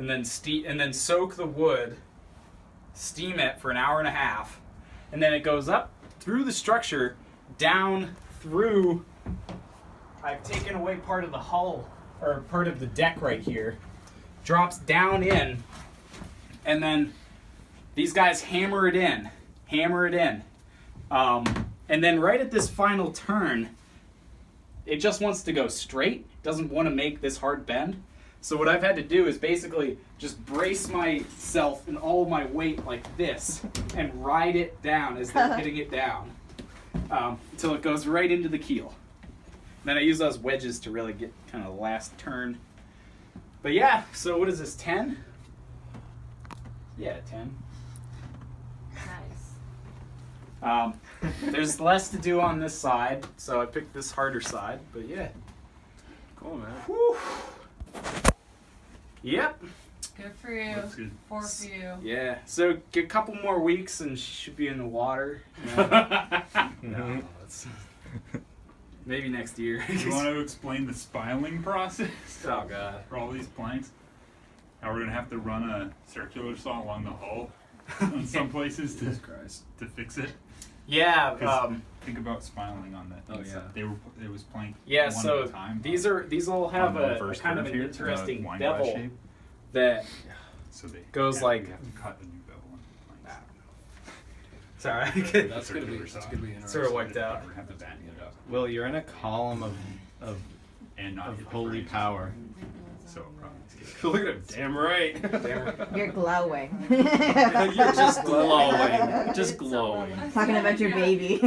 and then soak the wood, steam it for an hour and a half, and then it goes up through the structure, down through. I've taken away part of the hull, or part of the deck right here, drops down in, and then these guys hammer it in, and then right at this final turn, it just wants to go straight, doesn't want to make this hard bend. So what I've had to do is basically just brace myself and all of my weight like this and ride it down as they're hitting it down until it goes right into the keel. Then I use those wedges to really get kind of the last turn. But yeah, so what is this, 10? Yeah, 10. Nice. There's less to do on this side, so I picked this harder side, but yeah. Cool, man. Whew. Yep. Good for you. Looks good. 4 for you. Yeah, so get a couple more weeks and she should be in the water. No, maybe next year. You want to explain the spiling process? Oh god. For all these planks? How we're going to have to run a circular saw along the hull in some places to fix it? Yeah. Think about spiling on that. Oh, yeah. It was plank. Yeah. one So at a time. these all have On the a first kind of curve an here, interesting wine glass bevel shape. that So they goes like. we have to cut a new bevel on the planks. Sorry. That's gonna be interesting. Sort of wiped out. We're gonna have to batten it up Will, you're in a column of and not hit the holy frames. power. So probably. Look at him. Damn right. You're glowing. You're just glowing. Just glowing. Talking about your baby.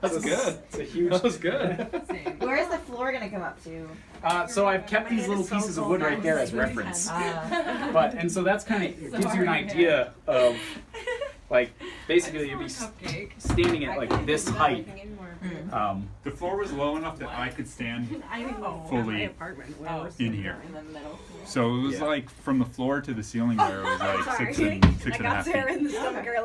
That's good. It's a huge. That was good. Where is the floor gonna come up to? So I've kept these little pieces of wood right there as reference. And so that's kind of gives you an idea of, like, basically you'd be standing at like this height. The floor was low enough that I could stand fully in here. So it was like from the floor to the ceiling there, it was like six and a half feet.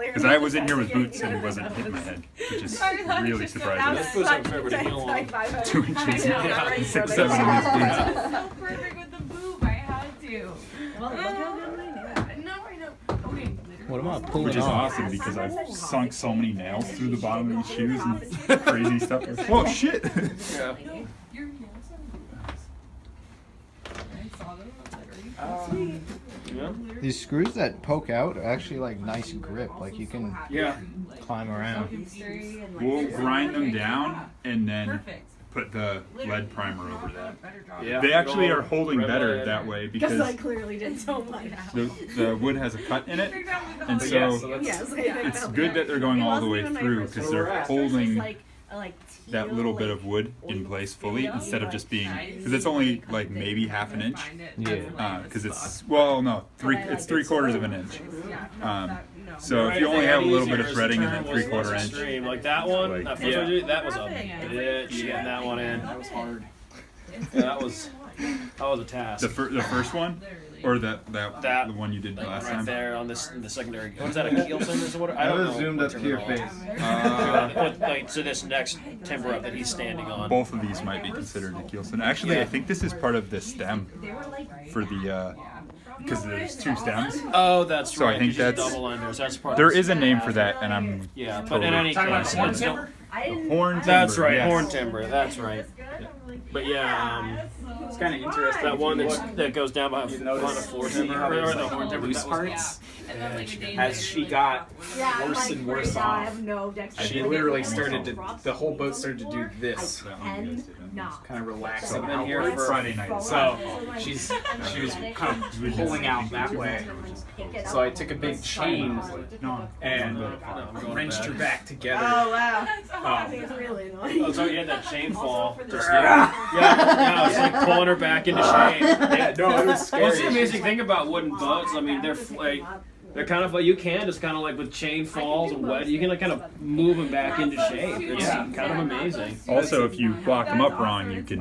Because I was in here with boots and it wasn't hitting my head, which is really surprising. This goes up for everybody along. 2 inches, Yeah. 6, 7 in these boots. So perfect with the boob. I had to. Well, look how good we did. No, I know. Okay. What am I pulling Which is off? awesome because I've sunk so many nails through the bottom of these shoes and crazy stuff. Oh shit! Yeah. Your nails are boobs. I saw them. I was like, are you Yeah. These screws that poke out are actually like nice grip. Like you can climb around. We'll grind them down and then perfect. put the lead primer over that. Yeah. They actually are holding Red better lead. that way Because I because clearly did so much. the wood has a cut in it, and so Yeah, so that's- Yes, it's good that they're going all the way through because they're holding that little bit of wood in place fully instead of just being because it's only like maybe half an inch. Yeah. Because it's it's 3/4 of an inch. So if you only have a little bit of threading and then 3/4 inch. Extreme. Like that one, Like- that first one, dude, that was a bitch getting that one in. That was hard. Yeah, that was a task. The first one, or the one you did last Right time. there on this the secondary. Was that a Keelson or what? I don't That know. was zoomed what up to your terminology. face. Like so, this next timber up that he's standing on. Both of these might be considered a keelson. Actually, I think this is part of the stem for the because there's 2 stems. Oh, that's So I right. think there's that's- double enders. That's part. There of the is a stem. name for that, and I'm Yeah, but totally- in any Talking about case, horn it's timber? horn timber. That's right, yes. horn timber. That's right. But yeah, It's kind of interesting. that one that goes down by You the notice floor see timber how or there's the like horn timber. loose That was- parts. And then like the As she got Yeah, worse and worse I off, have no dexterity. she literally started to. The whole boat started to do this, And not. kind of relaxing I've been here outward. for Friday night. So she was kind of pulling out that way. So I took a big chain and wrenched her back together. Oh wow. Um, It's really annoying. Oh, so you had that chain fall. Just, yeah, it's like pulling her back into shape. Yeah, no, it was Well, it's the scary. amazing thing about wooden boats. I mean, they're kind of like you can just kind of like with chain falls and wet, you can like kind of move them back into shape. It's kind of amazing. Also, if you block them up wrong, you can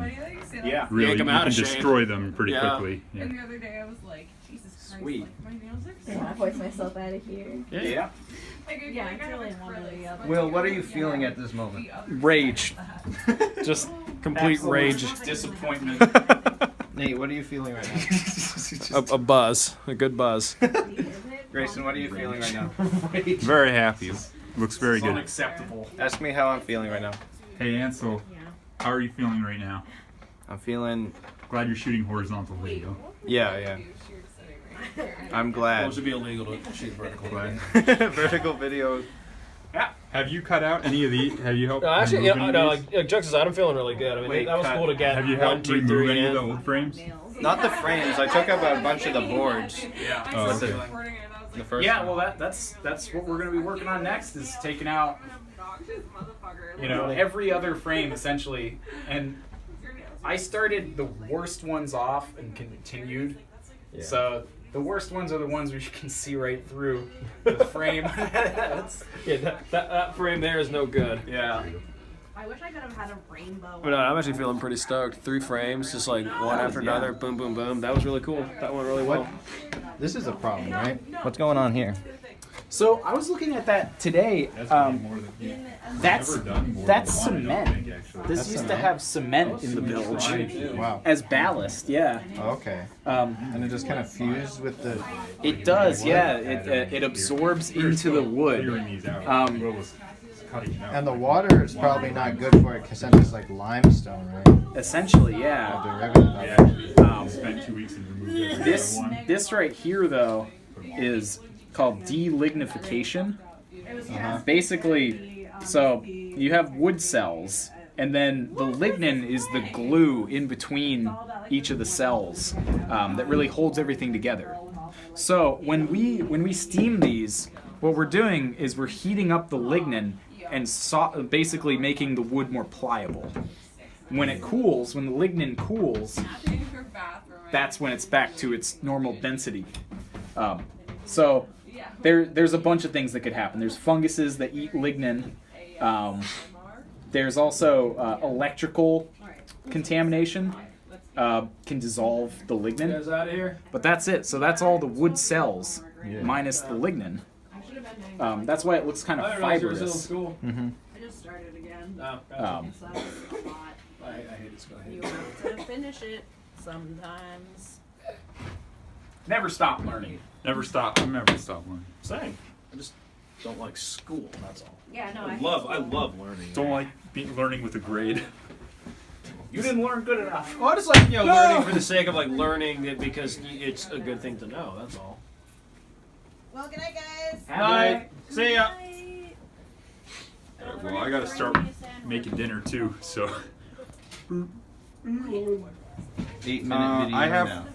Yeah. really Yank 'em you out can of shape. destroy them pretty Yeah. quickly. Yeah. And the other day I was like, Jesus Christ, Sweet. like, my nails are Yeah, I voice myself out of here. Yeah. Yeah, it's really one or the other. Will, what are you feeling at this moment? Rage. Just complete Absolute rage. disappointment. Nate, what are you feeling right now? A buzz, a good buzz. Grayson, what are you feeling right now? Very happy. Looks very good. Unacceptable. Ask me how I'm feeling right now. Hey Ansel, how are you feeling right now? I'm feeling. Glad you're shooting horizontal video. Yeah. I'm glad. It should be illegal to shoot vertical. Vertical video. Yeah. Have you cut out any of the? Have you helped? No, actually, remove no, any no. of these? Like jokes aside, I'm feeling really good. I mean, Wait, that was cut. cool to get. Have you 1, helped 2, remove 3 any of the in. old frames? Not the frames. I took up a bunch of the boards. Yeah. Oh, With okay. the first Yeah, one. well, that's what we're going to be working on next is taking out, every other frame essentially. And I started the worst ones off and continued. Yeah. So the worst ones are the ones where you can see right through the frame. Yeah, that frame there is no good. Yeah. I wish I could have had a rainbow. But no, I'm actually feeling pretty stoked. 3 frames, just like one after another, boom, boom, boom. That was really cool. That went really well. This is a problem, right? What's going on here? So I was looking at that today. That's cement. This That's used to cement? have cement in the bilge Wow. as ballast. Yeah. Okay. And it just kind of fused with the. It does. Yeah. It absorbs into the wood. Clearing these out. Will was cutting it out. And the water is probably not good for it because it's like limestone, right? Essentially, A yeah. derivative of it. Spent 2 weeks and removed This right here though is called delignification. Basically, so you have wood cells, and then the lignin is the glue in between each of the cells that really holds everything together. So when we steam these, what we're doing is we're heating up the lignin and basically making the wood more pliable. When it cools, when the lignin cools, that's when it's back to its normal density. So there's a bunch of things that could happen. There's funguses that eat lignin. There's also electrical contamination can dissolve the lignin. Guys out of here? But that's it. So that's all the wood cells minus the lignin. That's why it looks kind of fibrous. School. Mm-hmm. I just started again. Oh, gotcha. So it's a lot. I hate this guy. You have to finish it sometimes. Never stop learning. Never stop. Never stop learning. Same. I just don't like school. That's all. Yeah, no, I love learning. Don't like learning with a grade. You didn't learn good enough. Well, I just like learning for the sake of like learning it because it's a good thing to know. That's all. Well, good night, guys. Bye. See ya. Well, I gotta start making dinner too. So. 8-minute video I have now.